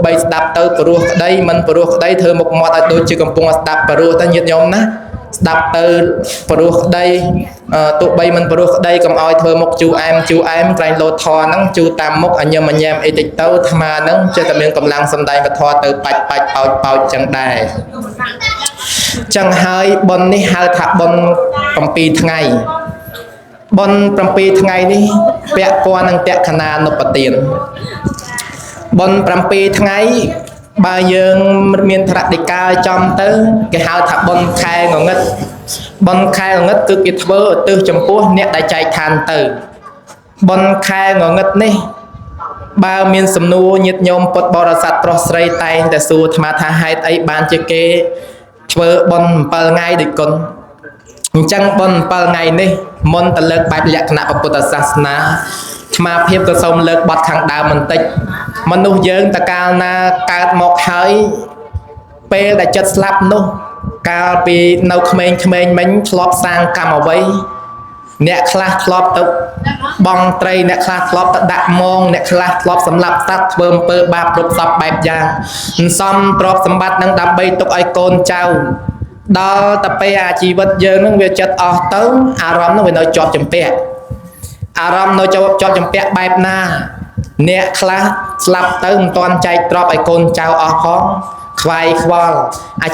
bay đạp tới bờ đây mình bờ đây thơ một mọt ở đôi chưa cầm bông đạp bờ ta nhiệt nhóm ná đạp tới bờ đây tụ bay mình bờ đây cầm oi thơ một chú em cái lô thò nắng chú tam mốc anh em ấy tịch tao tham mà nắng chơi tầm miếng cầm lăng sầm đai và thò từ bạch bao chẳng đài chẳng hai bon ní hai tháp bon cầm pi ngày bon cầm pi ngày đi bẹ qua năng bẹ khả năng nộp tiền bon cầm pi ngày bao giờ miền Thái Địa cao trong tới cái hào tháp bon khai ngõ ngất cứ kịp vỡ từ chấm pua nẹt đại chạy than từ bon khai ngõ ngất này bao miền sầm nua nhiệt nhôm bột bò sạt prosray tay để xua tham tha hai ấy ban chơi kê vỡ bon bờ ngay địch con chẳng bon bờ ngày này môn tận lực bài lệ nạp bột sạt na mà phép cơ sông lực bọt thằng đào mình tịch mình nuôi dưỡng ta cao na cao một hơi pe đã chất slap nu cao bị nấu khmeng mình flop sang cầm ở vậy nè class flop tục bong tray nè class flop tự đặt mong nè class flop sắm lập tắt bơm pơ ba prop sập bẹp giang xong prop sắm bát năng đam bay tục icon trao đó tập pe chỉ vật giờ nó về chất ở tới aram nó về nói chọt chấm pe aram nó cho chọt chấm pe bẹp na nè class slap tới toàn chạy drop icon trao ở khó khoai khoal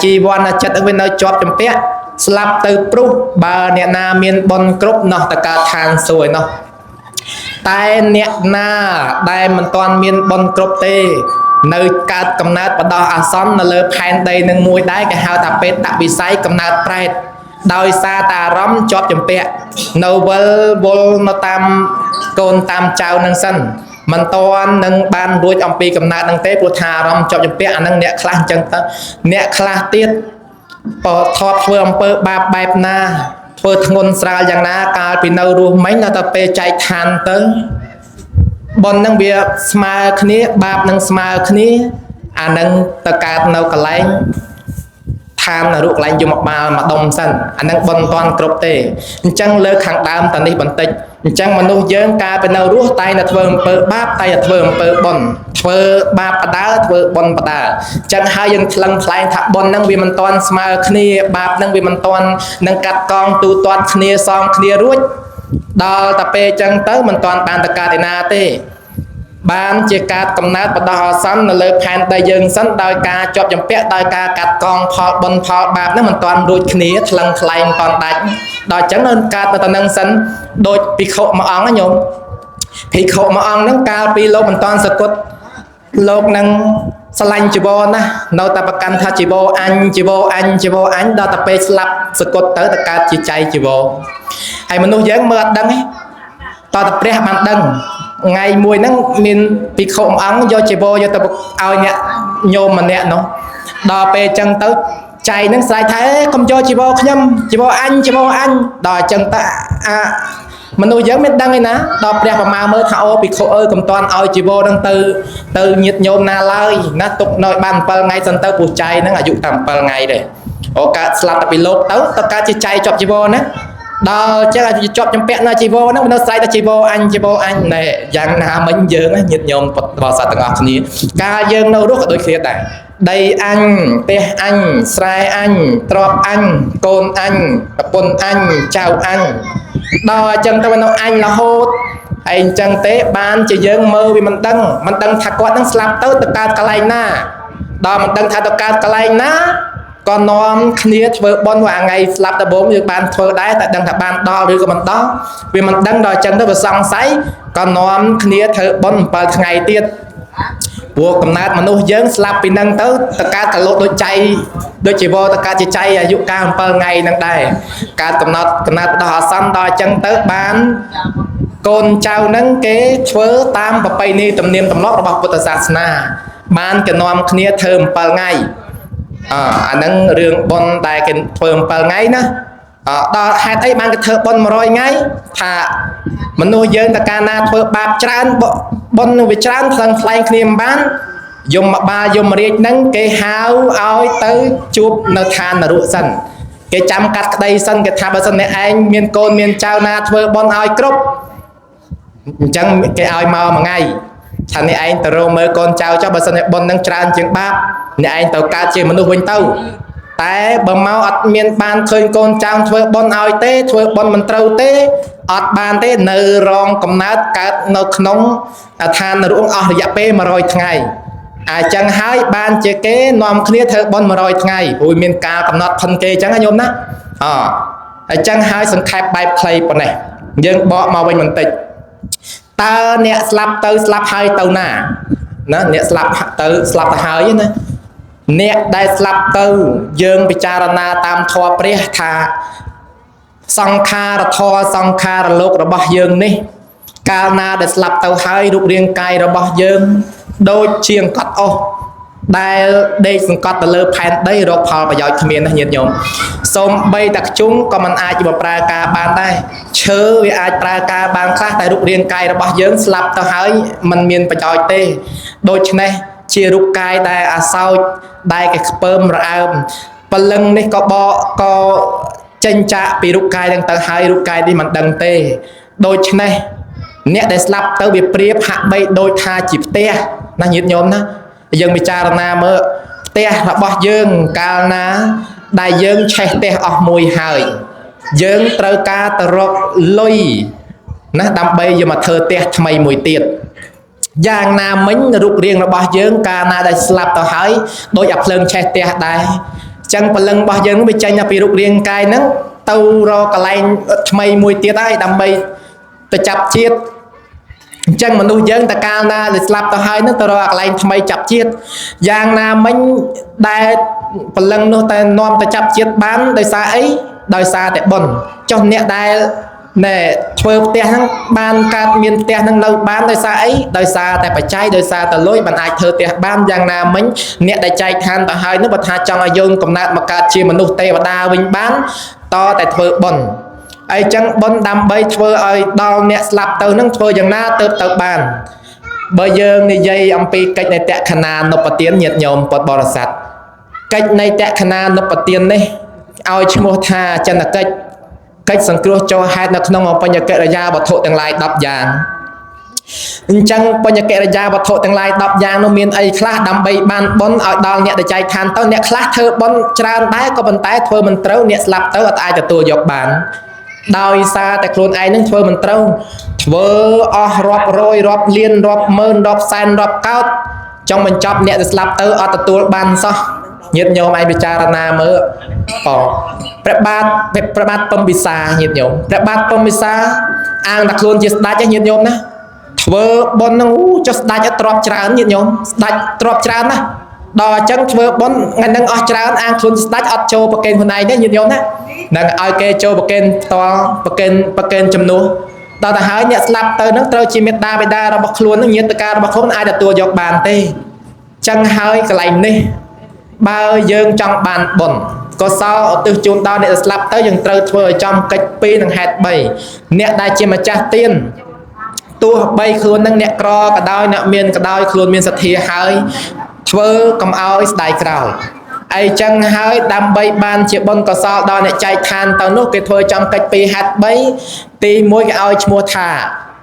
chỉวันchất ở bên nơi chọt chấm pe slap từ pru bà nè na miền bon group nó ta cả than sôi nó tai nè na đây mình toàn miền bon group tê nơi cả cầm nát bắt đầu son là lơ pan đây nâng mùi đáy cái hào tập pet tập bị say cầm nát pride đôi xa ta rắm chọt chấm pe novel vol nó tam côn tam trao nâng sân mình toàn nâng ban đuôi ông pi cầm nát nâng té của thà rắm chọt chấm pe nâng nè class chân ta nè class tiết thọt phơi ông pơ ba bẹp na phơi ngôn sraយ៉ាងណាកាលពីនៅរស់មិញនៅតែពេលចែកឋានទៅបននឹងវាស្មើគ្នាបាបនឹងស្មើគ្នាអានឹងទៅកើតនៅកន្លែងឋានរូបកន្លែងយកមកបាលមកដុំសិនអានឹងបនតាន់គ្រប់ទេអញ្ចឹងលើខាងដើមតានេះបន្តិចអញ្ចឹងមនុស្សយើងកាលពីនៅរស់តែតែធ្វើអំពើបាបតែធ្វើអំពើបុណ្យធ្វើបាបបដាធ្វើបុណ្យបដាអញ្ចឹងហើយយើងថ្លឹងថ្លែងថាបុណ្យហ្នឹងវាមិនតាន់ស្មើគ្នាបាបហ្នឹងវាមិនតាន់នឹងកាត់កងទូទាត់គ្នាសងគ្នារួចដល់តែពេលអញ្ចឹងទៅមិនតាន់បានតកើតឯណាទេបានជាការកំណើតបដោះអាសន្ននៅលើផែនដីយើងសិនដោយការជាប់ចម្ពាក់ដោយការកាត់កងផលបុណ្យផលបាបហ្នឹងមិនតាន់រួចគ្នាថ្លឹងថ្លែងមិនតាន់ដាច់ដល់អញ្ចឹងនៅកើតទៅនឹងសិនដូចភិក្ខុមួយអង្គណាញោមភិក្ខុមួយអង្គហ្នឹងកាលពីលោកមិនតាន់សគត់លោកនឹងស្រឡាញ់ជីវរណានៅតែប្រកាន់ថាជីវរអញជីវរអញជីវរអញដល់តែពេលស្លាប់សគត់ទៅតែកើតជាចៃជីវរហើយមនុស្សយើងមើលអត់ដឹងទេតតែព្រះបានដឹងថ្ងៃមួយហ្នឹងមានភិក្ខុមួយអង្គយកជីវរយកទៅឲ្យអ្នកញោមម្នាក់នោះដល់ពេលអញ្ចឹងទៅចៃហ្នឹងស្រែកថាកុំយកជីវរខ្ញុំជីវរអញជីវរអញដល់អញ្ចឹងទៅមនុស្សយើងមិនដឹងឯណាដល់ព្រះប្រមាមើលថាអូភិក្ខុអើយកុំតាន់ឲ្យជីវរហ្នឹងទៅញាតញោមណាឡើយណាទុកនៅបាន7ថ្ងៃសិនទៅព្រោះចៃហ្នឹងអាយុតែ7ថ្ងៃទេអូកើតស្លាប់តែពីលោកទៅកើតជាចៃជាប់ជីវរណាដល់ចឹងអាចជាប់ចម្ពាក់នៅជីវរហ្នឹងនៅស្រ័យតែជីវរអញណែយ៉ាងណាមិញយើងញាតញោមពុទ្ធបរិស័ទទាំងអស់គ្នាកាលយើងនៅរស់ក៏ដូចគ្នាដែរដីអញផ្ទះអញស្រែអញទ្រព្យអញកូនអញប្រពន្ធអញចៅអញដល់អញ្ចឹងទៅនៅអញរហូតហើយអញ្ចឹងទេបានជាយើងមើលវាមិនដឹងថាគាត់នឹងស្លាប់ទៅកើតកន្លែងណាដល់មិនដឹងថាទៅកើតកន្លែងណាក៏នាំគ្នាធ្វើបុណ្យថ្ងៃស្លាប់ដំបូងយើងបានធ្វើដែរតែដឹងថាបានដល់ឬក៏មិនដល់វាមិនដឹងដល់អញ្ចឹងទៅវាសង្ស័យក៏នាំគ្នាធ្វើបុណ្យ7ថ្ងៃទៀតព្រោះកំណើតមនុស្សយើងស្លាប់ពីនឹងទៅកើតកលោដូចចៃដូចជីវរទៅកើតជាចៃអាយុកាល7ថ្ងៃនឹងដែរកើតកំណើតដោះអាសន្នដល់អញ្ចឹងទៅបានកូនចៅនឹងគេធ្វើតាមប្រពៃណីទំនៀមទម្លាប់របស់ពុទ្ធសាសនាបានគេនាំគ្នាធ្វើ7ថ្ងៃអាហ្នឹងរឿងបុណ្យដែលគេធ្វើ7ថ្ងៃណាដល់ហេតុអីបានគេធ្វើបុណ្យ100ថ្ងៃថាមនុស្សយើងតើកាលណាធ្វើបាបច្រើនបុណ្យវាច្រើនផ្សឹងខ្លែងគ្នាមិនបានយមបាលយមរាជហ្នឹងគេហៅឲ្យទៅជួបនៅឋាននរកសិនគេចាំកាត់ក្តីសិនគេថាបើសិនអ្នកឯងមានកូនមានចៅណាធ្វើបុណ្យឲ្យគ្រប់អញ្ចឹងគេឲ្យមកមួយថ្ងៃ ថាអ្នកឯងទៅរកមើលកូនចៅចុះបើសិនជាបុណ្យនឹងច្រើនជាងបាបអ្នកឯងទៅកើតជាមនុស្សវិញទៅតែបើមកអត់មានបានឃើញកូនចៅធ្វើបុណ្យឲ្យទេធ្វើបុណ្យមិនត្រូវទេអត់បានទេនៅរងកំណើតកើតនៅក្នុងឋាននរកអស់រយៈពេល100ថ្ងៃអញ្ចឹងហើយបានជាគេនាំគ្នាធ្វើបុណ្យ100ថ្ងៃព្រោះមានការកំណត់ផិនគេអញ្ចឹងណាញោមណាអញ្ចឹងហើយសង្ខេបបែបខ្លីប៉ុណ្ណេះយើងបកមកវិញបន្តិចតើអ្នកស្លាប់ទៅស្លាប់ហើយទៅណាអ្នកស្លាប់ទៅស្លាប់ទៅហើយណាអ្នកដែលស្លាប់ទៅយើងពិចារណាតាមធម៌ព្រះថាសង្ខារធម៌សង្ខារលោករបស់យើងនេះកាលណាដែលស្លាប់ទៅហើយរូបរាងកាយរបស់យើងដូចជាអង្កត់អស់ដែលដេកសង្កត់ទៅលើផែនដីរកផលប្រយោជន៍គ្មានណាញាតិញោមសូម្បីតែខ្ជុំក៏មិនអាចបប្រើការបានដែរឈើវាអាចប្រើការបានខ្លះតែរូបរាងកាយរបស់យើងស្លាប់ទៅហើយมันមានប្រយោជន៍ទេដូច្នេះជារូបកាយដែលអាសោចដែលគេខ្ពើមរអើមព្រលឹងនេះក៏ចេញចាកពីរូបកាយនឹងទៅហើយរូបកាយនេះមិនដឹងទេដូច្នេះអ្នកដែលស្លាប់ទៅវាប្រៀបហាក់បីដូចថាជាផ្ទះណាញាតិញោមណាយើងពិចារណាមើលផ្ទះរបស់យើងកាលណាដែលយើងឆេះផ្ទះអស់មួយហើយយើងត្រូវការទៅរកលុយណាដើម្បីយកមកធ្វើផ្ទះថ្មីមួយទៀតយ៉ាងណាមិញរូបរាងរបស់យើងកាលណាដែលស្លាប់ទៅហើយដូចអាភ្លើងឆេះផ្ទះដែរអញ្ចឹងព្រលឹងរបស់យើងវាចេញពីរូបរាងកាយហ្នឹងទៅរកកន្លែងថ្មីមួយទៀតហើយដើម្បីទៅចាប់ជាតិអញ្ចឹងមនុស្សយើងតកាលណាដែលស្លាប់ទៅហើយនឹងទៅរកកន្លែងថ្មីចាប់ជាតិយ៉ាងណាមិញដែលព្រលឹងនោះតែនាំទៅចាប់ជាតិបានដោយសារអីដោយសារតែបុណ្យចុះអ្នកដែលណែធ្វើផ្ទះហ្នឹងបានកើតមានផ្ទះហ្នឹងនៅបានដោយសារអីដោយសារតែបច្ច័យដោយសារតែលុយបានអាចធ្វើផ្ទះបានយ៉ាងណាមិញអ្នកដែលចែកឋានទៅហើយនោះបើថាចង់ឲ្យយើងកំណើតមកកើតជាមនុស្សទេវតាវិញបានតតែធ្វើបុណ្យអីចឹងបុណ្យដើម្បីធ្វើឲ្យដល់អ្នកស្លាប់ទៅនឹងធ្វើយ៉ាងណាទៅបានបើយើងនិយាយអំពីកិច្ចនៃតក្ខណានុបទានញាតិញោមពុទ្ធបរិស័ទកិច្ចនៃតក្ខណានុបទាននេះឲ្យឈ្មោះថាចន្ទកិច្ចសង្គ្រោះចូលហេតុនៅក្នុងបញ្ញកិរិយាវត្ថុទាំងឡាយ10យ៉ាងអញ្ចឹងបញ្ញកិរិយាវត្ថុទាំងឡាយ10យ៉ាងនោះមានអីខ្លះដើម្បីបានបុណ្យឲ្យដល់អ្នកដែលចែកឋានទៅអ្នកខ្លះធ្វើបុណ្យច្រើនដែរក៏ប៉ុន្តែធ្វើមិនត្រូវអ្នកស្លាប់ទៅអត់អាចទទួលយកបានដោយសារតែខ្លួនឯងនឹងធ្វើមិនត្រូវធ្វើអស់រាប់រយរាប់លានរាប់ម៉ឺនរាប់សែនរាប់កោតចង់បញ្ចប់អ្នកដែលស្លាប់ទៅអត់ទទួលបានសោះញាតិញោមឯងពិចារណាមើលព្រះបាទពំពិសាញាតិញោមព្រះបាទពំពិសាអាងតែខ្លួនជាស្ដេចញាតិញោមណាធ្វើបុណ្យហ្នឹងចុះស្ដេចអត់ទ្រព្យច្រើនញាតិញោមស្ដេចទ្រព្យច្រើនណាដល់អញ្ចឹងធ្វើបុណ្យថ្ងៃហ្នឹងអស់ច្រើនអាងខ្លួនស្ដេចអត់ចូលប្រកេនខ្លួនឯងទេញាតិញោមណានឹងឲ្យគេចូលប្រកេនផ្ទាល់ប្រកេនជំនួសដល់ទៅហើយអ្នកស្លាប់ទៅហ្នឹងត្រូវជាមេត្តាបិតារបស់ខ្លួននឹងញាតិការរបស់ខ្លួនអាចទទួលយកបានទេអញ្ចឹងហើយកន្លែងនេះបើយើងចង់បានបុណ្យកុសលឧទ្ទិសជូនដល់អ្នកដែលស្លាប់ទៅយើងត្រូវធ្វើឲ្យចំកិច្ច2និងហេតុ3អ្នកដែលជាម្ចាស់ទានទោះបីខ្លួននឹងអ្នកក្រក៏ដោយអ្នកមានក៏ដោយខ្លួនមានសទ្ធាហើយធ្វើកុំឲ្យស្ដាយក្រោយអីចឹងហើយដើម្បីបានជាបុណ្យកុសលដល់អ្នកចែកឋានទៅនោះគេធ្វើចំកិច្ច2ហេតុ3ទី1គេឲ្យឈ្មោះថា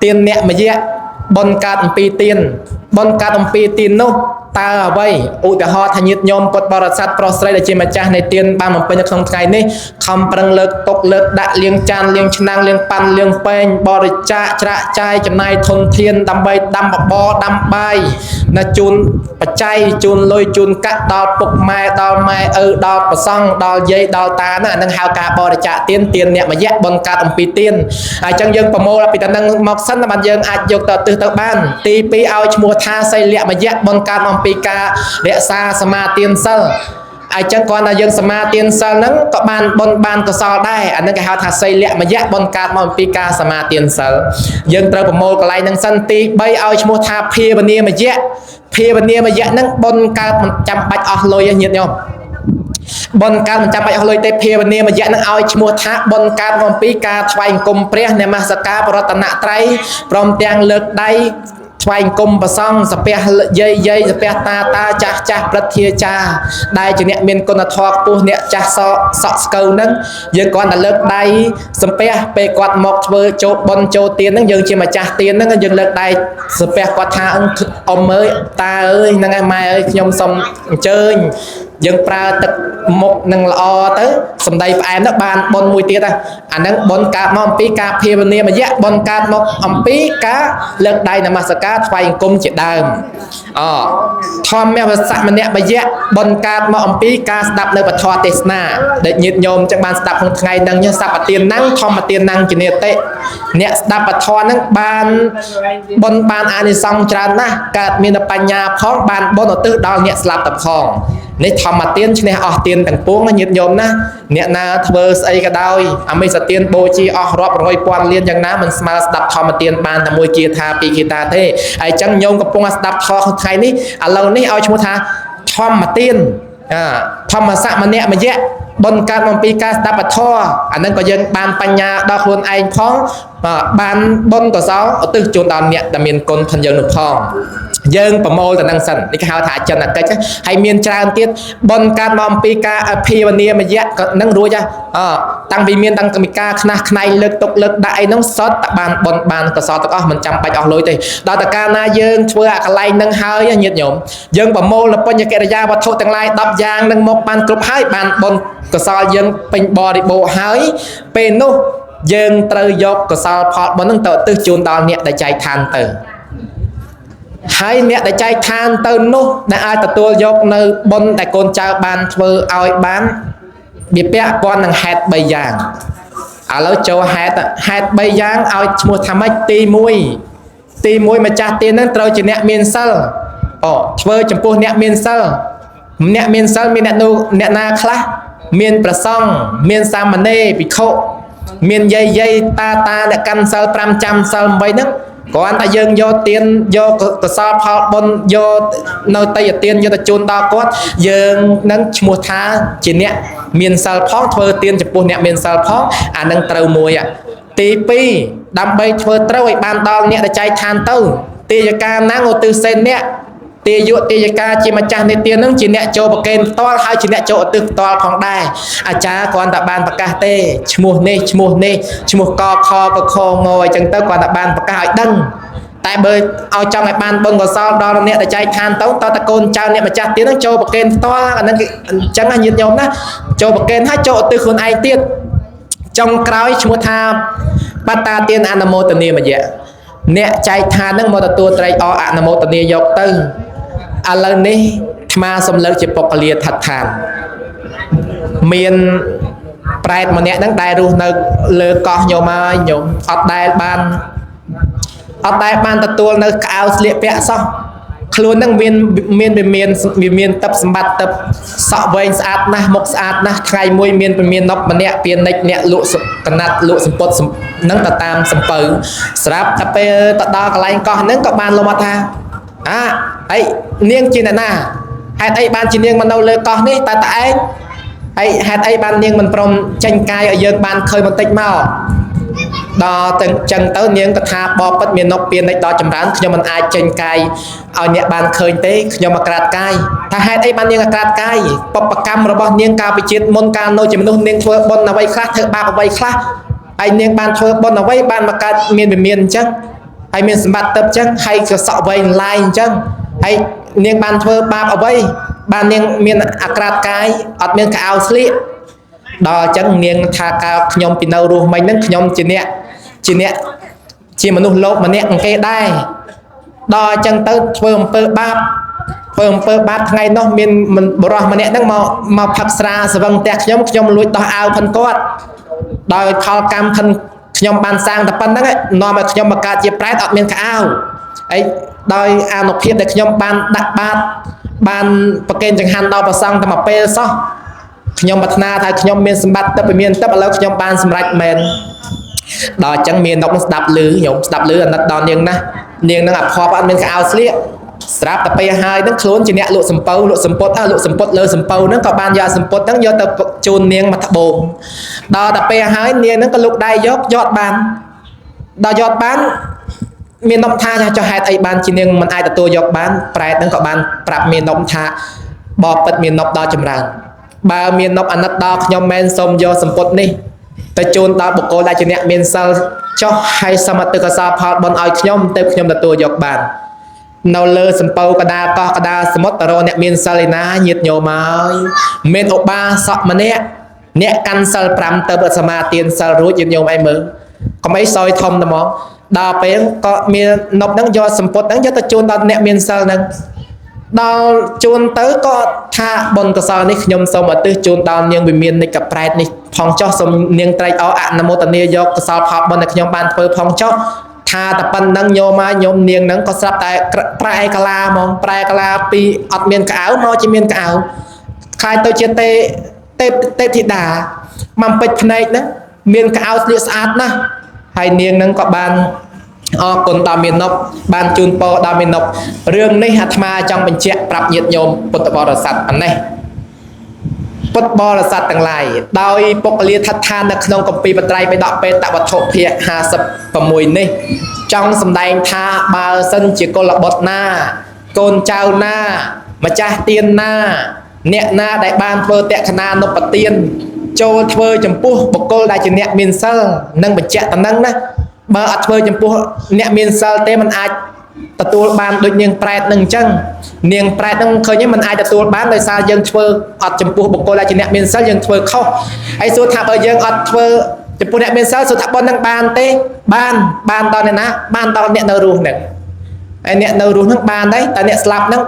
ទានអ្នកមយៈបុណ្យកើតអំពីទានបុណ្យកើតអំពីទាននោះតើអ្វីឧទាហរណ៍ថាញាតិញោមពុទ្ធបរិស័ទប្រុសស្រីដែលជាម្ចាស់នៃទានបានបំពេញនៅក្នុងថ្ងៃនេះខំប្រឹងលើកតុលើកដាក់លាងចានលាងឆ្នាំងលាងប៉ាន់លាងពែងបរិច្ចាគច្រាក់ចាយចំណាយធនធានដើម្បីដាំបបរដាំបាយនៅជូនបច្ច័យជូនលុយជូនកាក់ដល់ពុកម៉ែដល់ម៉ែឪដល់ប្រសង់ដល់យាយដល់តាហ្នឹងអានឹងហៅការបរិច្ចាគទានអ្នកមយៈបុណ្យកើតអំពីទានហើយអញ្ចឹងយើងប្រមូលពីតានឹងមកសិនបានយើងអាចយកទៅទិសទៅបានទី2ឲ្យឈ្មោះថាសីលមយៈបុណ្យកើតអំពីការរក្សាសមាទានសិលអញ្ចឹងគ្រាន់តែយើងសមាទានសិលហ្នឹងក៏បានបុណ្យបានកុសលដែរអានឹងគេហៅថាសីលមយៈបុណ្យកើតមកអំពីការសមាទានសិលយើងត្រូវប្រមូលកន្លែងហ្នឹងសិនទី3ឲ្យឈ្មោះថាភាវនាមយៈហ្នឹងបុណ្យកើតមិនចាំបាច់អស់លុយទេញាតិញោមបុណ្យកើតមិនចាំបាច់អស់លុយទេភាវនាមយៈនឹងឲ្យឈ្មោះថាបុណ្យកើតអំពីការថ្វាយអង្គមព្រះនមស្ការបរតនត្រ័យព្រមទាំងលើកដៃ ថ្វាយគុំប្រសងសាពះយាយសាពះតាចាស់ព្រឹទ្ធាចារ្យដែលជាអ្នកមានគុណធម៌ខ្ពស់អ្នកចាស់សក់ស្កូវហ្នឹងយើងគ្រាន់តែលើកដៃសំពះពេលគាត់មកធ្វើចូលបុណ្យចូលទានហ្នឹងយើងជាម្ចាស់ទានហ្នឹងយើងលើកដៃសំពះគាត់ថាអ៊ំអើយតាអើយហ្នឹងឯងម៉ែអើយខ្ញុំសូមអញ្ជើញយើងប្រើទឹកមុខនឹងល្អទៅសំដីផ្អែមទៅបានបុណ្យមួយទៀតអាហ្នឹងបុណ្យកើតមកអំពីការភាវនាមយៈបុណ្យកើតមកអំពីការលើកដៃនមស្ការថ្វាយអង្គមជាដើមធម្មវសមនៈបយៈបុណ្យកើតមកអំពីការស្ដាប់នៅពធទេសនាដែលញាតិញោមចឹងបានស្ដាប់ក្នុងថ្ងៃហ្នឹងសព្វទានហ្នឹងធម្មទានហ្នឹងជានិតិអ្នកស្ដាប់ពធហ្នឹងបានបុណ្យបានអានិសង្សច្រើនណាស់កើតមានបញ្ញាផងបានបុណ្យឧទ្ទិសដល់អ្នកស្លាប់ទៅផងនេះធម្មទានឈ្នះអស់ទានទាំងពួងញាតិញោមណាអ្នកណាធ្វើស្អីក៏ដោយអមិសទានបូជាអស់រាប់រយពាន់លានយ៉ាងណាមិនស្មើស្ដាប់ធម្មទានបានតែមួយគាថាពីរគាថាទេហើយអញ្ចឹងញោមកំពុងស្ដាប់ធម៌ថ្ងៃនេះឥឡូវនេះឲ្យឈ្មោះថាធម្មទានធម្មសមនៈមយៈបុណ្យកើតមកពីការស្ដាប់ពធអាហ្នឹងក៏យើងបានបញ្ញាដល់ខ្លួនឯងផងបានបុណ្យកុសលឧទ្ទិសជូនដល់អ្នកដែលមានគុណផងយើងនោះផងយើងប្រមូលទៅនឹងសិននេះគេហៅថាអចិន្នកិច្ចហើយមានច្រើនទៀតបុណ្យកើតមកអំពីការអភិវនាមយៈក៏នឹងរួចតាំងពីមានតាំងពីការខ្នះខ្នែងលើកទុកលើកដាក់អីហ្នឹងសតតែបានបុណ្យបានកុសលទាំងអស់មិនចាំបាច់អស់លុយទេដល់តែកាលណាយើងធ្វើអាកន្លែងហ្នឹងហើយញាតិញោមយើងប្រមូលបញ្ញកិរិយាវត្ថុទាំងឡាយ10យ៉ាងហ្នឹងមកបានគ្រប់ហើយបានបុណ្យកុសលយើងពេញបរិបូរណ៍ហើយពេលនោះយើងត្រូវយកកុសលផលបុណ្យហ្នឹងទៅឧទ្ទិសជូនដល់អ្នកដែលចែកឋានទៅហើយអ្នកដែលចែកឋានទៅនោះដែលអាចទទួលយកនៅបុណ្យដែលកូនចៅបានធ្វើឲ្យបានវាពាក់ព័ន្ធនឹងហេតុ3យ៉ាងឥឡូវចូលហេតុ3យ៉ាងឲ្យឈ្មោះថាម៉េចទី1ម្ចាស់ទានហ្នឹងត្រូវជាអ្នកមានសិលធ្វើចំពោះអ្នកមានសិលមានអ្នកណាខ្លះមានប្រសង់មានសាមណេរភិក្ខុមានយាយតាអ្នកកាន់សិល5ចាំសិល8ហ្នឹងគ្រាន់តែយើងយកទានយកកុសលផលបុណ្យយកនៅតេយ្យទានយកទៅជូនដល់គាត់យើងនឹងឈ្មោះថាជាអ្នកមានសិលផងធ្វើទានចំពោះអ្នកមានសិលផងអានឹងត្រូវមួយទី2ដើម្បីធ្វើត្រូវឲ្យបានដល់អ្នកដែលចែកឋានទៅទាយកាណាំងឧទ្ទិសសេនអ្នកទាយកាជាម្ចាស់នៃទាននឹងជាអ្នកចូលប្រកេនផ្ទាល់ហើយជាអ្នកចូលឧទ្ទិសផ្ទាល់ផងដែរអាចារ្យគ្រាន់តែបានប្រកាសទេឈ្មោះនេះឈ្មោះកខកខងអញ្ចឹងទៅគ្រាន់តែបានប្រកាសឲ្យដឹងតែបើឲ្យចង់ឲ្យបានបុណ្យកុសលដល់អ្នកដែលចែកឋានទៅតើកូនចៅអ្នកម្ចាស់ទាននឹងចូលប្រកេនផ្ទាល់អាហ្នឹងអញ្ចឹងញាតិញោមណាចូលប្រកេនហើយចូលឧទ្ទិសខ្លួនឯងទៀតចុងក្រោយឈ្មោះថាបត្តាទានអនុមោទនាមយៈអ្នកចែកឋាននឹងមកទទួលត្រេកអរអនុមោទនាយកទៅឥឡូវនេះអាត្មាសំលើកជាពុកលាឋិដ្ឋានមានប្រែតម្នាក់ហ្នឹងដែលរស់នៅលើកោះញោមហើយញោមអត់ដែលបានទទួលនៅក្អៅស្លៀកពាក់សោះខ្លួនហ្នឹងមានទឹកសម្បត្តិទឹកសក់វែងស្អាតណាស់មុខស្អាតណាស់ថ្ងៃមួយមាននប់ម្នាក់ពានិចអ្នកលក់កណាត់លក់សម្ពុតហ្នឹងទៅតាមសំពៅស្រាប់តែពេលទៅដល់កន្លែងកោះហ្នឹងក៏បានលំអត់ថាអីនាងជាអ្នកណាហេតុអីបានជានាងមកនៅលើកោះនេះតែឯងហើយហេតុអីបាននាងមិនព្រមចេញកាយឲ្យយើងបានឃើញបន្តិចមកដល់ទាំងចឹងទៅនាងក៏ថាបបពិតមាននប់ពានិចដល់ចម្រើនខ្ញុំមិនអាចចេញកាយឲ្យអ្នកបានឃើញទេខ្ញុំមកក្រាតកាយថាហេតុអីបាននាងក្រាតកាយបបកម្មរបស់នាងកាលពីជាតិមុនកាលនៅជាមនុស្សនាងធ្វើបុណ្យអ្វីខ្លះធ្វើបាបអ្វីខ្លះហើយនាងបានធ្វើបុណ្យអ្វីបានមកកើតមានអញ្ចឹងហើយមានសម្បត្តិទៅអញ្ចឹងហើយក៏សក់វែងឡាយអញ្ចឹងហើយនាងបានធ្វើបាបអ្វីបាននាងមានអាក្រាតកាយអត់មានក្អៅស្លៀកដល់អញ្ចឹងនាងថាកាលខ្ញុំពីនៅរស់មិញហ្នឹងខ្ញុំជាមនុស្សលោកម្នាក់គេដែរដល់អញ្ចឹងទៅធ្វើអំពើបាបថ្ងៃនោះមានបរិសម្នាក់ហ្នឹងមកផឹកស្រាស្វឹងផ្ទះខ្ញុំលួចដោះអាវផិនគាត់ដោយផលកម្មផិនខ្ញុំបានសាងតែប៉ុណ្្នឹងនាំឲ្យខ្ញុំមកកើតជាប្រែតអត់មានក្អៅហើយដោយអានុភាពដែលខ្ញុំបានដាក់បាតបានប្រកេនចង្ហាន់ដល់ព្រះសង្ឃតែមួយពេលសោះខ្ញុំប្រាថ្នាថាខ្ញុំមានសម្បត្តិទឹកមានទឹកឥឡូវខ្ញុំបានសម្រេចមែនដល់អញ្ចឹងមាននប់ស្ដាប់ឮខ្ញុំស្ដាប់ឮអាណិតដល់នាងណានាងនឹងអភ័ព្វអត់មានក្អៅស្លៀកស្រាប់តែពេលហើយនឹងខ្លួនជាអ្នកលក់សំពៅលក់សំពត់លើសំពៅហ្នឹងក៏បានយកសំពត់ហ្នឹងយកទៅជូននាងមកត្បូងដល់តែពេលហើយនាងហ្នឹងក៏លុកដៃយកបានដល់យកបាន មាននប់ថាចុះហេតុអីបានជានាងមិនអាចទទួលយកបានប្រែតនឹងក៏បានប្រាប់មាននប់ថាបបពិតមាននប់ដល់ចម្រើនបើមាននប់អាណិតដល់ខ្ញុំមែនសូមយកសម្ពុតនេះទៅជូនដល់បុគ្គលដែលជាអ្នកមានសិលចុះហើយសមត្ថកសលផលបុណ្យឲ្យខ្ញុំទៅខ្ញុំទទួលយកបាននៅលើសំពៅកដាលកោះកដាលសមុទ្រតរអ្នកមានសិលឯណាញាតញោមហើយមានឧបាសកម្នាក់អ្នកកាន់សិល5ទៅសមាទានសិលរួចញាតញោមអីមើលកុំអីសយធំតែហ្មងដល់ពេលក៏មាននប់ហ្នឹងយកសម្ពុតហ្នឹងយកទៅជូនដល់អ្នកមានសិលហ្នឹងដល់ជូនទៅក៏ថាបុណ្យកុសលនេះខ្ញុំសូមឧទ្ទិសជូនដល់នាងវិមាននេះកប្រែតនេះផងចុះសូមនាងត្រេកអរអនុមោទនាយកកុសលផលបុណ្យដែលខ្ញុំបានធ្វើផងចុះថាតែប៉ុណ្្នឹងញោមមកញោមនាងហ្នឹងក៏ស្រាប់តែប្រែកាឡាហ្មងប្រែកាឡាពីអត់មានកៅមកជាមានកៅខ្លាយទៅជាទេធីតាមកពេជ្រភ្នែកហ្នឹងមានកៅស្លៀកស្អាតណាស់ហើយនាងហ្នឹងក៏បានអរគុណដល់មាននប់បានជូនពរដល់មាននប់រឿងនេះអាត្មាចង់បញ្ជាក់ប្រាប់ញាតិញោមពុទ្ធបរិស័ទអានេះពុទ្ធបរិស័ទទាំងឡាយដោយពុកលាឋិដ្ឋាននៅក្នុងគម្ពីរបត្រៃបិដកបេតវត្ថុភាគ56នេះចង់សម្ដែងថាបើសិនជាកុលបុត្រណាកូនចៅណាម្ចាស់ទានណាអ្នកណាដែលបានធ្វើតក្កណានុបទានចូលធ្វើចំពោះបុគ្គលដែលជាអ្នកមានសិលនឹងបញ្ជាក់តំណឹងណាបើអត់ធ្វើចំពោះអ្នកមានសិលទេมันអាចទទួលបានដូចនាងប្រែតនឹងអញ្ចឹងនាងប្រែតនឹងឃើញมันអាចទទួលបានដោយសារយើងធ្វើអត់ចំពោះបុគ្គលដែលជាអ្នកមានសិលយើងធ្វើខុសហើយសួរថាបើយើងអត់ធ្វើចំពោះអ្នកមានសិលសួរថាបុណ្យនឹងបានទេបានដល់អ្នកណាបានដល់អ្នកនៅរស់ហ្នឹងហើយអ្នកនៅរស់ហ្នឹងបានដែរតែអ្នកស្លាប់ហ្នឹង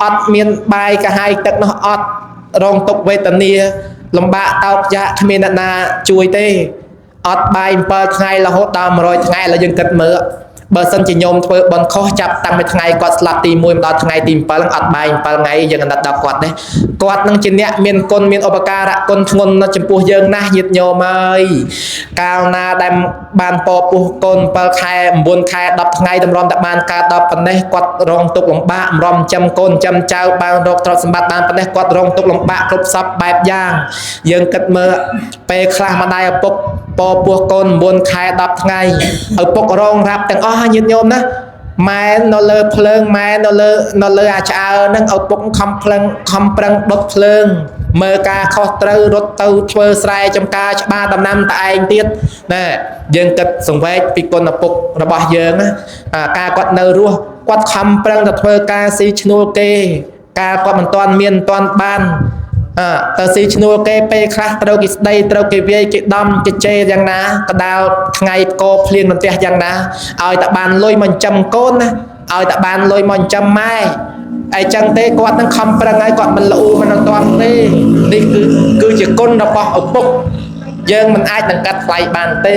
អត់មានបាយកាហាយទឹកនោះអត់រងទុក្ខវេទនាលំបាកតោកយ៉ាគ្មានអ្នកណាជួយទេអត់បាយ7ថ្ងៃរហូតដល់100ថ្ងៃឥឡូវយើងគិតមើលបើសិនជាញោមធ្វើបន់ខុសចាប់តាំងពីថ្ងៃគាត់ស្លាប់ទី1មកដល់ថ្ងៃទី7ហ្នឹងអត់បាយ7ថ្ងៃយើងអាណិតដល់គាត់ដែរគាត់នឹងជាអ្នកមានគុណមានឧបការៈគុណធ្ងន់ចំពោះយើងណាស់ញាតិញោមអើយកាលណាដែលបានពពោះកូន7ខែ9ខែ10ថ្ងៃតម្រាំតែបានកើតដល់ប៉ុណ្ណេះគាត់រងទុក្ខលំបាកម្រំចាំកូនចាំចៅបានរកទ្រព្យសម្បត្តិបានប៉ុណ្ណេះគាត់រងទុក្ខលំបាកគ្រប់សពបែបយ៉ាងយើងគិតមើលពេលខ្លះម្ដាយឪពុកពពោះកូន9ខែ10ថ្ងៃឪពុករងរាប់ទាំងអស់ញាតិញោមណាម៉ែនៅលើភ្លើងម៉ែនៅលើអាឆ្អើហ្នឹងឪពុកខំប្រឹងដុតភ្លើងមើលការខុសត្រូវរត់ទៅធ្វើស្រែចម្ការច្បារដំណាំតែឯងទៀតណាយើងគិតសង្វេគពីគុណឪពុករបស់យើងណាការគាត់នៅរស់គាត់ខំប្រឹងទៅធ្វើការស៊ីឈ្នួលគេការគាត់មិនទាន់មានមិនទាន់បានទៅស៊ីឈ្នួលគេពេលខ្លះត្រូវគេស្ដីត្រូវគេវាយគេដំគេជេរយ៉ាងណាកដាលថ្ងៃកោភ្លៀងមិនទះយ៉ាងណាឲ្យតែបានលុយមកចិញ្ចឹមកូនណាឲ្យតែបានលុយមកចិញ្ចឹមម៉ែអីចឹងទេគាត់នឹងខំប្រឹងឲ្យគាត់មិនល្អូមិនទាន់ទេនេះគឺជាគុណរបស់ឪពុកយើងមិនអាចនឹងកាត់ថ្លៃបានទេ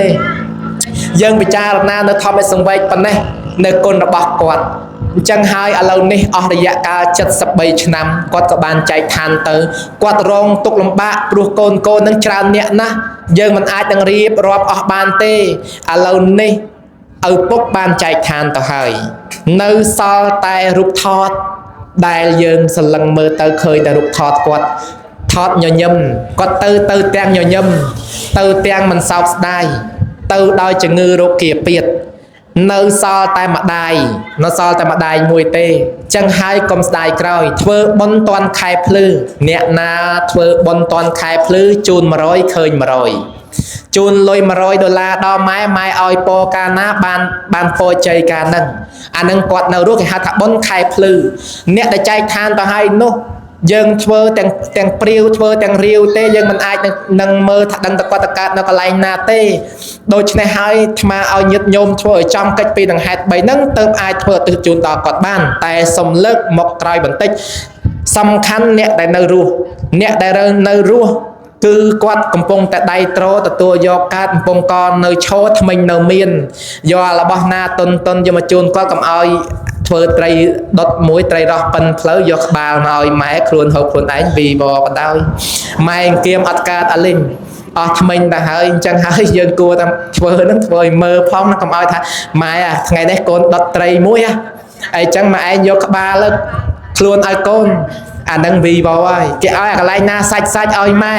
យើងពិចារណានៅធម្មសង្វេគប៉ុណ្ណេះនៅគុណរបស់គាត់អញ្ចឹងហើយឥឡូវនេះអស់រយៈកាល73ឆ្នាំគាត់ក៏បានចែកឋានទៅគាត់រងទុក្ខលំបាកព្រោះកូននឹងច្រើនអ្នកណាស់យើងមិនអាចនឹងរៀបរាប់អស់បានទេឥឡូវនេះឪពុកបានចែកឋានទៅហើយនៅសល់តែរូបថតដែលយើងសន្លឹងមើលទៅឃើញតែរូបថតគាត់ថតញញឹមគាត់ទៅទាំងញញឹមទៅទាំងមិនសោកស្ដាយទៅដោយជំងឺរោគគាពៀតនៅសល់តែម្ដាយមួយទេចឹងហើយកុំស្ដាយក្រោយធ្វើបុណ្យតាន់ខែភ្លឺអ្នកណាធ្វើបុណ្យតាន់ខែភ្លឺជូន100ឃើញ100ជូនលុយ$100ដល់ម៉ែឲ្យពរកាលណាបានពរជ័យកាលហ្នឹងអាហ្នឹងគាត់នៅរស់គេហៅថាបុណ្យខែភ្លឺអ្នកដែលចែកឋានទៅឲ្យនោះយើងធ្វើទាំងព្រាវធ្វើទាំងរាវទេយើងមិនអាចនឹងមើលថាដឹងតែគាត់ទៅកើតនៅកន្លែងណាទេដូច្នេះហើយអាត្មាឲ្យញាតិញោមធ្វើឲ្យចំកិច្ចពីដង្ហេតុ3ហ្នឹងទៅអាចធ្វើទិសជូនដល់គាត់បានតែសំលើកមកក្រោយបន្តិចសំខាន់អ្នកដែលនៅរស់អ្នកដែលនៅរស់គឺគាត់កំពុងតែដៃត្រទទួលយកកើតកំពុងកនៅឈរថ្មិញនៅមានយករបស់ណាតុនយកមកជូនគាត់កុំឲ្យធ្វើត្រីដុតមួយត្រីរស់ប៉ិនផ្លូវយកក្បាលមកឲ្យម៉ែខ្លួនហូបខ្លួនឯងវីបបដ ாய் ម៉ែអង្គៀមអត់កើតអលិញអស់ថ្មិញទៅហើយអញ្ចឹងហើយយើងគួរតែធ្វើនឹងធ្វើឲ្យមើលផងកុំឲ្យថាម៉ែថ្ងៃនេះកូនដុតត្រីមួយអីចឹងម៉ែឯងយកក្បាលលើខ្លួនឲ្យកូនអានឹងវីបហើយគេឲ្យកន្លែងណាសាច់ឲ្យម៉ែ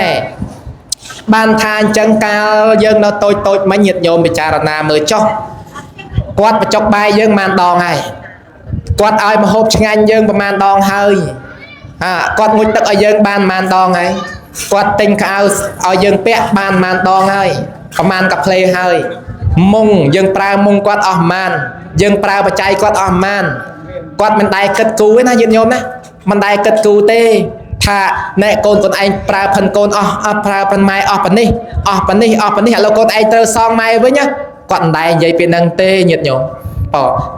បានថាអញ្ចឹងកាលយើងនៅតូចមិញញាតិញោមពិចារណាមើលចុះ quạt và chọc bài dương màn đòn hay quạt ai mà hộp ngành dương và màn đòn hơi quạt ngụy tức ở dương ban màn đòn hay quạt tinh khao ở dương pẹ ban màn đòn hay có màn cặp play hơi mông dương pra mông quạt ở màn dương pra và chay quạt ở màn quạt mình đai cất cú ấy na dương nhôm á mình đai cất cú tê thà nè con anh pra phần con pra phần mai phần này là con anh tơ song mai với nhá quạt đai dây pin năng tê nhiệt nhôm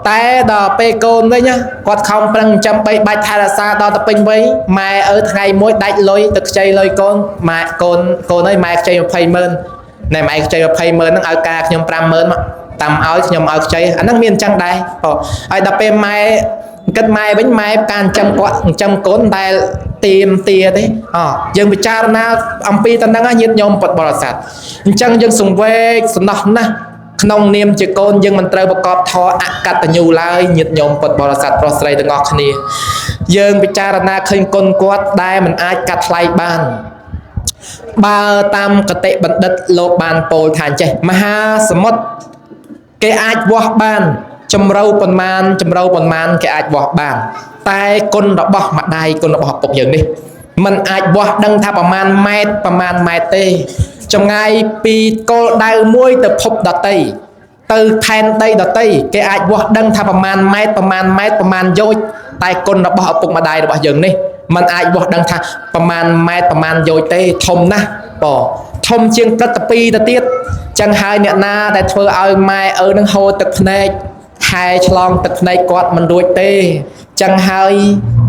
แต่ដល់ពេលកូនវិញគាត់ខំប្រឹងចាំបីបាច់ថែរក្សាដល់ទៅពេញវ័យម៉ែថ្ងៃមួយដាច់លុយទៅខ្ចីលុយកូនម៉ែកូនអើយម៉ែខ្ចី 20,000 ណែម៉ែខ្ចី 20,000 ហ្នឹងឲ្យការខ្ញុំ 50,000 មកតាមឲ្យខ្ញុំឲ្យខ្ចីអាហ្នឹងមានអញ្ចឹងដែរហើយដល់ពេលម៉ែគិតម៉ែវិញម៉ែការចិញ្ចឹមគាត់ចិញ្ចឹមកូនដែលទៀមទាទេយើងពិចារណាអំពីតំណឹងញាតិញោមពុទ្ធបរិស័ទអញ្ចឹងយើងសង្វេគសំណោះណាស់ក្នុងនាមជាកូនយើងមិនត្រូវប្រកបធម៌អកតញ្ញូឡើយញាតិញោមពុទ្ធបរិស័ទប្រុសស្រីទាំងអស់គ្នាយើងពិចារណាឃើញគុណគាត់ដែលមិនអាចកាត់ថ្លៃបានបើតាមកតិបណ្ឌិតលោកបានពោលថាចេះមហាសមុទ្រគេអាចវាស់បានចម្រៅប៉ុន្មានគេអាចវាស់បានតែគុណរបស់ម្ដាយគុណរបស់ឪពុកយើងនេះมันអាចវាស់ដឹងថាប្រមាណម៉ែត្រទេចម្ងាយពីគោលដៅមួយទៅភពដតីទៅផែនដីដតីគេអាចវាស់ដឹងថាប្រមាណម៉ែត្រប្រមាណយោជតែគុណរបស់ឪពុកម្ដាយរបស់យើងនេះมันអាចវាស់ដឹងថាប្រមាណម៉ែត្រប្រមាណយោជទេធំណាស់ធំជាងព្រឹត្តពីទៅទៀតចឹងហើយអ្នកណាដែលធ្វើឲ្យម៉ែឪនឹងហូរទឹកភ្នែកហែឆ្លងទឹកភ្នែកគាត់មិនរួចទេចឹងហើយ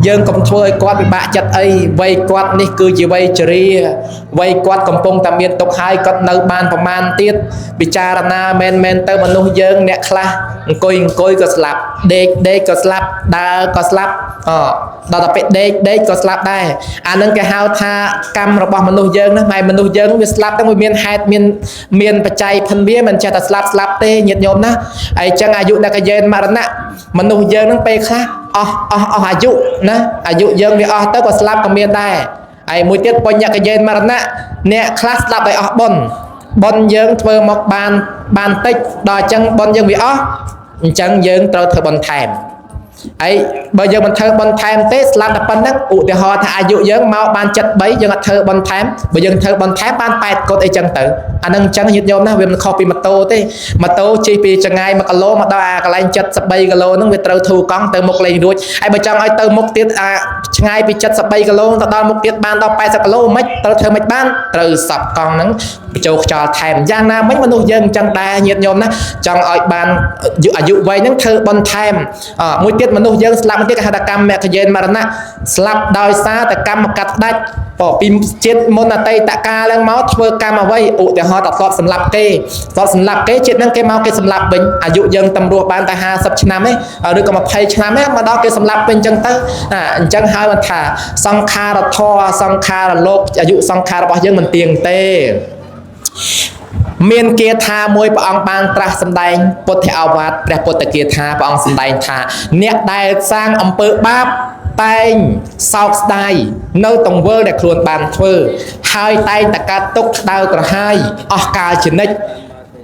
យើងកុំធ្វើឲ្យគាត់ពិបាកចិត្តអីវ័យគាត់នេះគឺជាវ័យជរាវ័យគាត់កំពុងតែមានទុក្ខហើយគាត់នៅបានប្រមាណទៀតពិចារណាមែនទៅមនុស្សយើងអ្នកខ្លះអង្គុយក៏ស្លាប់ដេកក៏ស្លាប់ដើរក៏ស្លាប់ដល់តែពេលដេកក៏ស្លាប់ដែរអានឹងគេហៅថាកម្មរបស់មនុស្សយើងណាហើយមនុស្សយើងវាស្លាប់ហ្នឹងវាមានហេតុមានបច្ច័យភិនវាមិនចេះតែស្លាប់ទេញាតិញោមណាហើយចឹងអាយុដែលកយេនមរណៈមនុស្សយើងហ្នឹងពេលខ្លះអស់អាយុណាអាយុយើងវាអស់ទៅក៏ស្លាប់ក៏មានដែរហើយមួយទៀតបញ្ញកយេនមរណៈអ្នកខ្លះស្លាប់ដោយអស់បុណ្យយើងធ្វើមកបានតិចដល់អញ្ចឹងបុណ្យយើងវាអស់អញ្ចឹងយើងត្រូវធ្វើបុណ្យថែមហើយបើយើងមិនធ្វើបុណ្យថែមទេស្លាប់តែប៉ុណ្្នឹងឧទាហរណ៍ថាអាយុយើងមកបាន73យើងអត់ធ្វើបុណ្យថែមបើយើងធ្វើបុណ្យថែមបាន8កុដអីចឹងទៅអានឹងអញ្ចឹងញាតិញោមណាវាមិនខុសពីម៉ូតូទេម៉ូតូជិះពីចង្ងាយ1គីឡូមកដល់អាកន្លែង73គីឡូហ្នឹងវាត្រូវធូរកង់ទៅមុខលេងរួចហើយបើចង់ឲ្យទៅមុខទៀតអាឆ្ងាយពី73គីឡូទៅដល់មុខទៀតបានដល់80គីឡូមិនត្រូវធ្វើមិនបានត្រូវសັບកង់ហ្នឹងបញ្ចូលខ្យល់ថែមយ៉ាងណាមិញមនុស្សយើងអញ្ចឹងដែរញាតិញោមណាចង់ឲ្យបានអាយុវ័យហ្នឹងធ្វើបុណ្យថែមមួយទៀតមនុស្សយើងស្លាប់ទៀតគេហៅថាកម្មកយេនមរណៈស្លាប់ដោយសារតែកម្មកាត់ផ្ដាច់ពីជាតិមុនអតីតកាលឡើងមកធ្វើកម្មអ្វីឧទាហរណ៍តធ្លាប់សម្លាប់គេជាតិហ្នឹងគេមកគេសម្លាប់វិញអាយុយើងតម្រោះបានតែ50ឆ្នាំទេឬក៏20ឆ្នាំទេមកដល់គេសម្លាប់វិញអញ្ចឹងទៅអញ្ចឹងហើយបានថាសង្ខារធម៌សង្ខារលោកអាយុសង្ខាររបស់យើងមិនទៀងទេមានគាថាមួយព្រះអង្គបានត្រាស់សម្ដែងពុទ្ធឱវាទព្រះពុទ្ធគាថាព្រះអង្គសម្ដែងថាអ្នកដែលសាងអំពើបាបតែងសោកស្ដាយនៅទង្វើដែលខ្លួនបានធ្វើហើយតែងតែកើតទុក្ខក្តៅក្រហាយអស់កាលជានិច្ច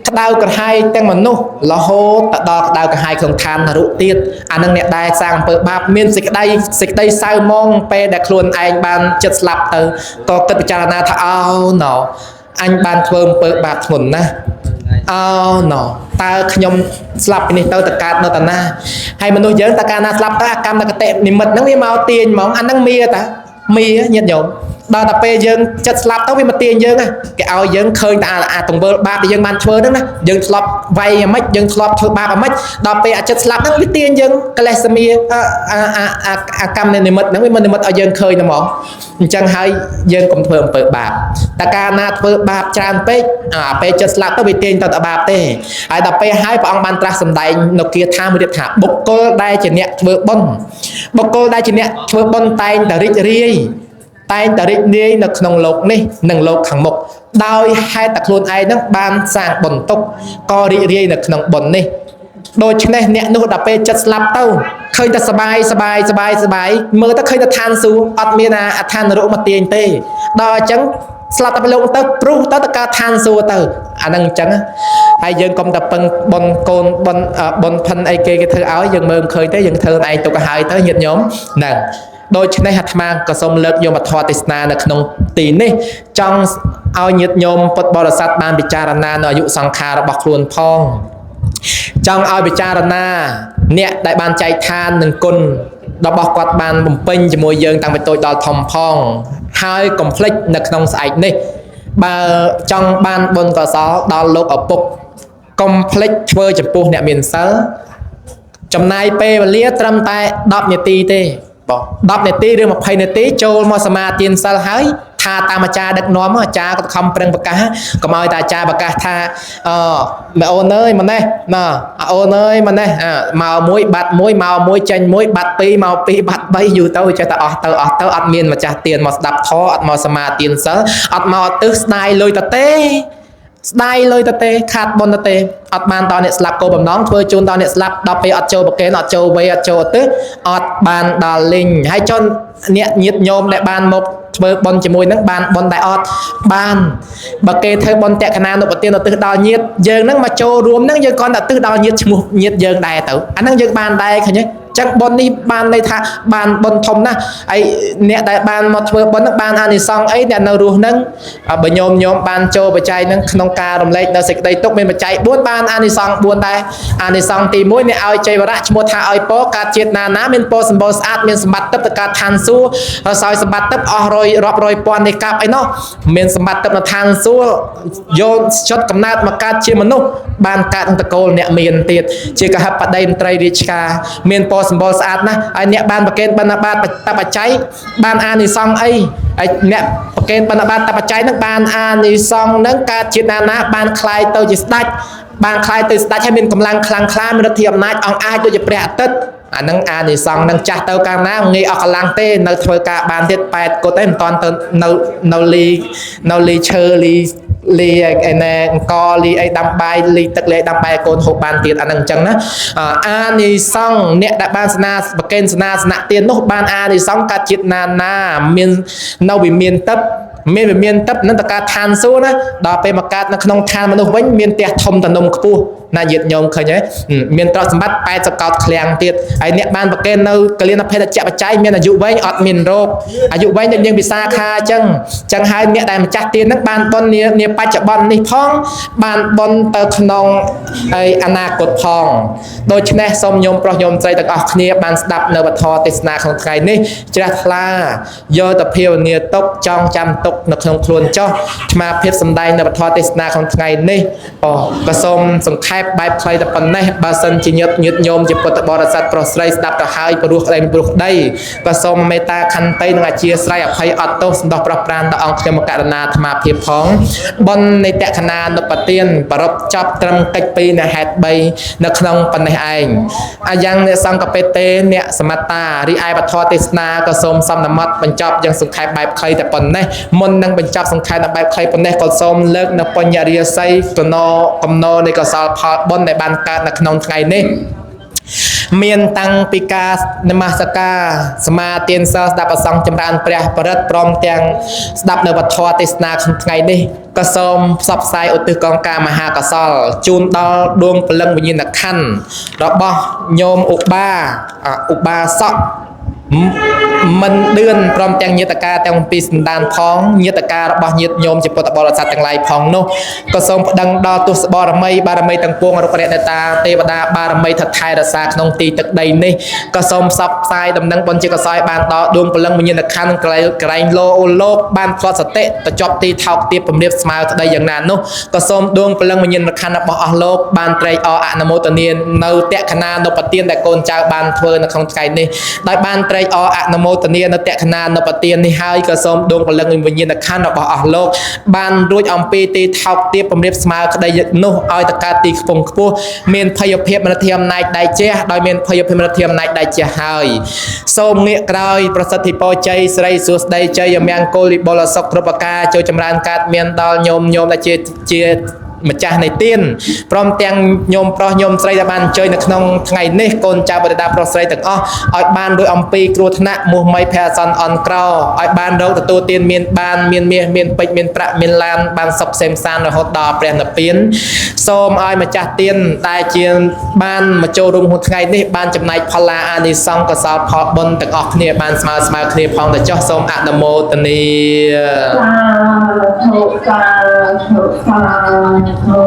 ក្តៅក្រហាយទាំងមនុស្សរហូតដល់ក្តៅក្រហាយក្នុងឋាននរកទៀតអានឹងអ្នកដែលសាងអំពើបាបមានសេចក្តីសៅហ្មងពេលដែលខ្លួនឯងបានចិត្តស្លាប់ទៅក៏គិតពិចារណាថាណោអញបានធ្វើអំពើបាបធ្ងន់ណាស់ណោតើខ្ញុំស្លាប់ពីនេះទៅកើតនៅតាណាហើយមនុស្សយើងតើកាលណាស្លាប់ទៅអាកម្មកតិនិមិត្តហ្នឹងវាមកទាញហ្មងអាហ្នឹងមីញាតិញោមដល់តែពេលយើងចិត្តស្លាប់ទៅវាមកទាញយើងគេឲ្យយើងឃើញតែអាទង្វើបាបដែលយើងបានធ្វើហ្នឹងណាយើងធ្លាប់វាយអាម៉េចយើងធ្លាប់ធ្វើបាបអាម៉េចដល់ពេលអាចិត្តស្លាប់ហ្នឹងវាទាញយើងកិលេសមាអាកម្មនិមិត្តហ្នឹងវាមិននិមិត្តឲ្យយើងឃើញតែហ្មងអញ្ចឹងហើយយើងកុំធ្វើអំពើបាបតែកាលណាធ្វើបាបច្រើនពេកពេលចិត្តស្លាប់ទៅវាទាញទៅបាបទេហើយដល់ពេលហើយព្រះអង្គបានត្រាស់សម្ដែងនៅគាថាមួយទៀតថាបុគ្គលដែលជាអ្នកធ្វើបុណ្យតែងតែរីករាយនៅក្នុងโลกនេះនិងโลกខាងមុខដោយហេតុតែខ្លួនឯងហ្នឹងបានសាងបុណ្យទុកក៏រីករាយនៅក្នុងបុណ្យនេះដូច្នេះអ្នកនោះដល់ពេលចិត្តស្លាប់ទៅឃើញតែសบายមើលទៅឃើញតែឋានសួគ៌អត់មានអាឋាននរកមកទាញទេដល់អញ្ចឹង ស្លាប់តែលោកទៅព្រោះទៅកើតឋានសួគ៌ទៅអាហ្នឹងអញ្ចឹងហើយយើងកុំតែពឹងបនកូនបនផិនអីគេធ្វើឲ្យយើងមើលឃើញទេយើងធ្វើឯងទុកឲ្យហើយទៅញាតិញោមហ្នឹងដូច្នេះអាត្មាក៏សូមលើកយកមកធម៌ទេសនានៅក្នុងទីនេះចង់ឲ្យញាតិញោមពុទ្ធបរិស័ទបានពិចារណានៅអាយុសង្ខាររបស់ខ្លួនផងចង់ឲ្យពិចារណាអ្នកដែលបានចែកឋាននឹងគុណរបស់គាត់បានបំពេញជាមួយយើងតាំងពីតូចដល់ធំផងហើយកុំភ្លេចនៅក្នុងស្អែកនេះបើចង់បានបុណ្យកុសលដល់លោកឪពុកកុំភ្លេចធ្វើចំពោះអ្នកមានសិលចំណាយពេលវេលាត្រឹមតែ10នាទីទេ10នាទីឬ20នាទីចូលមកសមាទានសិលហើយថាតាមអាចារ្យដឹកនាំអាចារ្យក៏ខំប្រឹងប្រកាសកុំឲ្យតែអាចារ្យប្រកាសថាម៉ែអូនអើយម៉ណេះណាអូនអើយម៉ណេះមកមួយបាត់មួយមកមួយចេញមួយបាត់ពីរមកពីរបាត់បីយូរទៅចេះតែអស់ទៅអត់មានម្ចាស់ទានមកស្ដាប់ធម៌អត់មកសមាទានសិលអត់មកទិសស្ដាយលុយទៅទេស្ដាយលុយទៅទេខាតបុណ្យទៅទេអត់បានដល់អ្នកស្លាប់គោបំណងធ្វើជូនដល់អ្នកស្លាប់ដល់ពេលអត់ចូលប្រកេនអត់ចូលវេអត់ចូលទៅអត់បានដល់លីងហើយចន់អ្នកញាតញោមដែលបានមកធ្វើបុណ្យជាមួយនឹងបានបុណ្យតែអត់បានបើគេធ្វើបុណ្យតក្កណានុបទានទៅដល់ញាតយើងនឹងមកចូលរួមនឹងយើងគ្រាន់តែទៅដល់ញាតឈ្មោះញាតយើងដែរទៅអាហ្នឹងយើងបានដែរឃើញទេចឹងបុណ្យនេះបានន័យថាបានបុណ្យធំណាស់ហើយអ្នកដែលបានមកធ្វើបុណ្យនឹងបានអានិសង្សអីអ្នកនៅរស់នឹងបើញោមបានចូលបច្ច័យនឹងក្នុងការរំលែកនៅសេចក្តីទុក្ខមានបច្ច័យ4បានអានិសង្ស4ដែរអានិសង្សទី1អ្នកឲ្យចៃវរៈឈ្មោះថាឲ្យពរកើតជាតិណាមានពរសម្បូរស្អាតមានសម្បត្តិទឹកទៅកើតឋានសួគ៌ហើយសោយសម្បត្តិទឹកអស់រាប់រយពាន់នៃកាប់អីនោះមានសម្បត្តិទឹកនៅឋានសួគ៌យកចុតកំណើតមកកើតជាមនុស្សបានកើតក្នុងតកូលអ្នកមានទៀតជាកហបតីមន្ត្រីរាជការមានពរសម្បូរស្អាតណាស់ហើយអ្នកបានប្រកេនបណ្ឌបាតតបច្ច័យបានអានិសង្សអីហើយអ្នកប្រកេនបណ្ឌបាតតបច្ច័យនឹងបានអានិសង្សនឹងកើតជាតិណាបានคล้ายទៅជាស្ដេចបានคล้ายទៅស្ដេចហើយមានកម្លាំងខ្លាំងក្លាមានឫទ្ធិអំណាចអង្គអាចដូចជាព្រះអាទិត្យអានឹងអានិសង្សនឹងចាស់ទៅកាលណាងាយអស់កម្លាំងទេនៅធ្វើការបានទៀត8គត់ទេមិនតាន់ទៅនៅលីឈើលីឯណែអង្គលីអីដាំបាយលីទឹកលេដាំបាយកូនហូបបានទៀតអានឹងអញ្ចឹងណាអានិសង្សអ្នកដែលបានស្នាប្រកេនស្នាសនៈទាននោះបានអានិសង្សកើតជាតិណាមាននៅវិមានទឹកមានវិមានទឹកនឹងតកើតឋានសួគ៌ណាដល់ពេលមកកើតនៅក្នុងឋានមនុស្សវិញមានផ្ទះធំតនំខ្ពស់ណាញាតិញោមឃើញទេមានទ្រព្យសម្បត្តិ80កោដឃ្លាំងទៀតហើយអ្នកបានប្រកេននៅកលិនភេទជាបច្ច័យមានអាយុវែងអត់មានរោគអាយុវែងដូចយើងពិសាខាអញ្ចឹងហើយអ្នកដែលម្ចាស់ទាននឹងបានបុណ្យនាបច្ចុប្បន្ននេះផងបានបុណ្យទៅក្នុងអនាគតផងដូច្នេះសូមញោមប្រុសញោមស្រីទាំងអស់គ្នាបានស្ដាប់នៅវធទេសនាក្នុងថ្ងៃនេះជ្រះថ្លាយកទៅភាវនាទុកចងចាំទុកនៅក្នុងខ្លួនចុះអាត្មាភាពសម្ដែងនៅវធទេសនាក្នុងថ្ងៃនេះក៏សូមសង្ខេបបែបខ្លីតែប៉ុណ្ណេះបើសិនជាញាតិញោមជាពុទ្ធបរិស័ទប្រុសស្រីស្ដាប់ទៅហើយព្រោះក្តីព្រោះក្តីក៏សូមមេត្តាខន្តីនិងអធ្យាស្រ័យអភ័យអត់ទោសសន្តោសប្រោះប្រានដល់អង្គខ្ញុំករណាអាត្មាភាពផងបុណ្យនៃតក្កណានុបទានប្រពចប់ត្រឹមកិច្ចពីនៃហេតុ3នៅក្នុងប៉ុណ្ណេះឯងអាយ៉ាងអ្នកសង្កបេតេអ្នកសមត្តារីឯវធទេសនាក៏សូមសំណមត់បញ្ចប់យ៉ាងសង្ខេបបែបខ្លីតែប៉ុណ្ណេះមុននឹងបញ្ចប់សង្ខេបនៅបែបខ្លីប៉ុណ្ណេះក៏សូមលើកនៅបញ្ញរិយស័យកំណរនៃកុសលផលបុណ្យដែលបានកើតនៅក្នុងថ្ងៃនេះមានតាំងពីការនមស្ការសមាទានសិលស្ដាប់ប្រសង្ឃចម្រើនព្រះបរិត្តព្រមទាំងស្ដាប់នៅវធទេសនាក្នុងថ្ងៃនេះក៏សូមផ្សព្វផ្សាយឧទ្ទិសកងការមហាកុសលជូនដល់ដួងព្រលឹងវិញ្ញាណក្ខន្ធរបស់ញោមឧបាសកមិនឌឿនព្រមទាំងញាតិការទាំងពីសន្តានផងញាតិការរបស់ញាតិញោមជាពុទ្ធបរិស័ទទាំងឡាយផងនោះក៏សូមប្តឹងដល់ទស្សបរមីបារមីទាំងពួងរូបរតតាទេវតាបារមីថថែរក្សាក្នុងទីទឹកដីនេះក៏សូមផ្សព្វផ្សាយដំណឹងបុណ្យជាកុសលបានដល់ដួងព្រលឹងវិញ្ញាណក្ខន្ធក្រែងលោកបានផ្លាត់សតិទៅជាប់ទីថោកទាបពំរាបស្មើក្តីយ៉ាងណានោះក៏សូមដួងព្រលឹងវិញ្ញាណក្ខន្ធរបស់អស់លោកបានត្រេកអរអនុមោទនានៅតក្កណានុបទានដែលកូនចៅបានធ្វើនៅក្នុងថ្ងៃនេះដោយបានត្រេកអរអនុមោទនានៅតក្កណានុបទាននេះហើយក៏សូមដួងព្រលឹងវិញ្ញាណក្ខន្ធរបស់អស់លោកបានរួចអំពីទីថោកទាបពំរាបស្មើក្តីនោះឲ្យទៅកើតទីខ្ពង់ខ្ពស់មានភ័យភាពមនធិអំណាចដៃជះដោយមានភ័យភាពមនធិអំណាចដៃជះហើយសូមងាកក្រោយប្រសិទ្ធិពរជ័យស្រីសួស្តីជ័យមង្គលវិបុលសុខគ្រប់ប្រការចូលចម្រើនកើតមានដល់ញោមដែលជា ម្ចាស់នៃទានព្រមទាំងញោមប្រុសញោមស្រីដែលបានអញ្ជើញនៅក្នុងថ្ងៃនេះកូនចៅបរិដាប្រុសស្រីទាំងអស់ឲ្យបានរួចអំពីគ្រោះថ្នាក់មោះមីភ័យអាសន្នអន់ក្រឲ្យបានរកទទួលទានមានបានមានមាសមានពេជ្រមានប្រាក់មានឡានបានសុខសេមសានរហូតដល់ព្រះនិព្វានសូមឲ្យម្ចាស់ទានដែលជាបានមកចូលរួមក្នុងថ្ងៃនេះបានចំណែកផលឡាអានិសង្សកុសលផលបុណ្យទាំងអស់គ្នាបានស្មើគ្នាផងទៅចុះសូមអនុមោទនា សាធុសាធុសាធុ